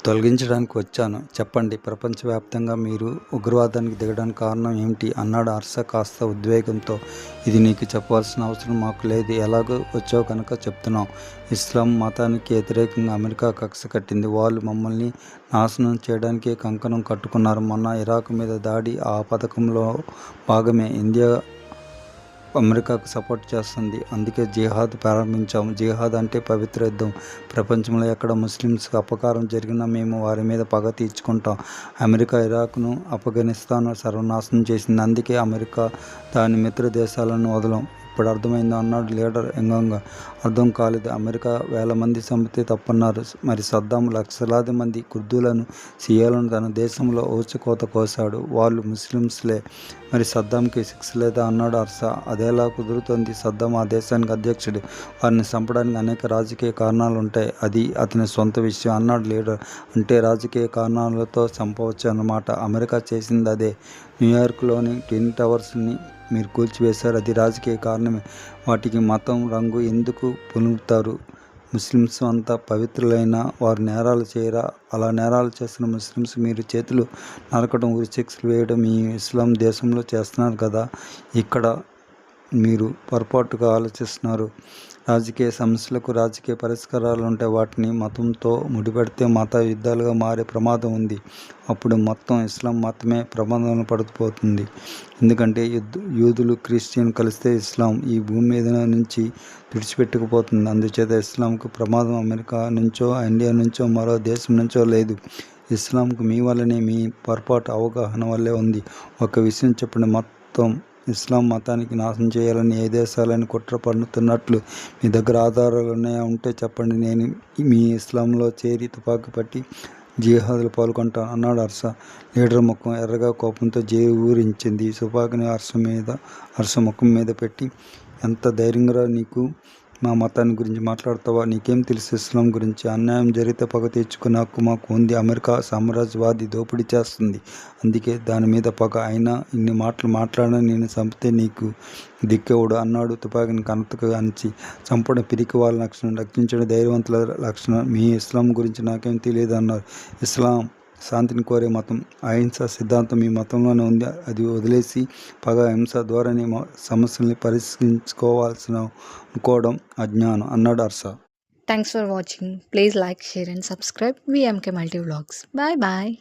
తొలగించడానికి వచ్చాను. చెప్పండి, ప్రపంచవ్యాప్తంగా మీరు ఉగ్రవాదానికి దిగడానికి కారణం ఏమిటి? అన్నాడు హర్ష కాస్త ఉద్వేగంతో. ఇది నీకు చెప్పవలసిన అవసరం మాకు లేదు. ఎలాగో వచ్చావు కనుక చెప్తున్నాం. ఇస్లాం మతానికి వ్యతిరేకంగా అమెరికా కక్ష కట్టింది. వాళ్ళు మమ్మల్ని నాశనం చేయడానికి కంకణం కట్టుకున్నారు. మొన్న ఇరాక్ మీద దాడి ఆ పథకంలో భాగమే. ఇండియా అమెరికాకు సపోర్ట్ చేస్తుంది. అందుకే జిహాద్ ప్రారంభించాము. జిహాద్ అంటే పవిత్ర యుద్ధం. ప్రపంచంలో ఎక్కడ ముస్లిమ్స్కి అపకారం జరిగినా మేము వారి మీద పగ తీర్చుకుంటాం. అమెరికా ఇరాక్ను, ఆఫ్ఘనిస్తాన్ను సర్వనాశనం చేసింది. అందుకే అమెరికా దాని మిత్ర దేశాలను వదలం. ఇప్పుడు అర్థమైందో అన్నాడు లీడర్ వ్యంగ్యంగా. అర్థం కాలేదు. అమెరికా వేల మంది చంపితే తప్పన్నారు. మరి సద్దాం లక్షలాది మంది కుర్దులను, షియాలను తన దేశంలో ఊచకోత కోశాడు. వాళ్ళు ముస్లిమ్స్లే. మరి సద్దాంకి శిక్ష లేదా అన్నాడు హర్ష. అదెలా కుదురుతోంది? సద్దాం ఆ దేశానికి అధ్యక్షుడు. వారిని చంపడానికి అనేక రాజకీయ కారణాలు ఉంటాయి. అది అతని సొంత విషయం అన్నాడు లీడర్. అంటే రాజకీయ కారణాలతో చంపవచ్చు అన్నమాట. అమెరికా చేసింది అదే. న్యూయార్క్లోని ట్విన్ టవర్స్ని మీరు కూల్చివేశారు. అది రాజకీయ కారణమే. వాటికి మతం, రంగు ఎందుకు పులుముతారు? ముస్లిమ్స్ అంతా పవిత్రులైన వారు నేరాలు చేయరా? అలా నేరాలు చేస్తున్న ముస్లిమ్స్ మీరు చేతులు నరకడం, ఉరిశిక్షలు వేయడం మీ ఇస్లాం దేశంలో చేస్తున్నారు కదా. ఇక్కడ మీరు పొరపాటుగా ఆలోచిస్తున్నారు. రాజకీయ సమస్యలకు రాజకీయ పరిష్కారాలు ఉంటాయి. వాటిని మతంతో ముడిపెడితే మత యుద్ధాలుగా మారే ప్రమాదం ఉంది. అప్పుడు మొత్తం ఇస్లాం మతమే ప్రమాదంలో పడిపోతుంది. ఎందుకంటే యూదులు, క్రిస్టియన్ కలిస్తే ఇస్లాం ఈ భూమి మీద నుంచి విడిచిపెట్టుకుపోతుంది. అందుచేత ఇస్లాంకు ప్రమాదం అమెరికా నుంచో, ఇండియా నుంచో, మరో దేశం నుంచో లేదు. ఇస్లాంకు మీ వల్లనే, మీ పొరపాటు అవగాహన వల్లే ఉంది. ఒక విషయం చెప్పండి, మొత్తం ఇస్లాం మతానికి నాశనం చేయాలని ఏ దేశాలని కుట్ర పన్నుతున్నట్లు మీ దగ్గర ఆధారాలు ఉన్నాయా? ఉంటే చెప్పండి. నేను మీ ఇస్లాంలో చేరి తుపాకీ పట్టి జిహాద్లో పాల్గొంటాను అన్నాడు హర్ష. లీడర్ ముఖం ఎర్రగా కోపంతో ఊరించింది. తుపాకీని హర్ష ముఖం మీద పెట్టి, ఎంత ధైర్యంగా నీకు మా మతాన్ని గురించి మాట్లాడతావా? నీకేం తెలుసు ఇస్లాం గురించి? అన్యాయం జరిగితే పగ తీర్చుకునే హక్కు మాకు ఉంది. అమెరికా సామ్రాజ్యవాది దోపిడీ చేస్తుంది. అందుకే దాని మీద పగ. అయినా ఇన్ని మాటలు మాట్లాడినా నేను చంపితే నీకు దిక్కెవడు అన్నాడు తుపాకీని కనతగా అంచి. చంపడం పిరికి వాళ్ళ లక్షణం, రక్షించడం ధైర్యవంతుల లక్షణం. మీ ఇస్లాం గురించి నాకేం తెలియదు అన్నారు. ఇస్లాం శాంతిని కోరే మతం. అహింస సిద్ధాంతం మీ మతంలోనే ఉంది. అది వదిలేసి పగ, హింస ద్వారానే సమస్యల్ని పరిష్కరించుకోవాల్సిన అనుకోవడం అజ్ఞానం అన్నాడు Harsha. Thanks for watching. Please like, share and subscribe VMK Multi Vlogs. Bye bye.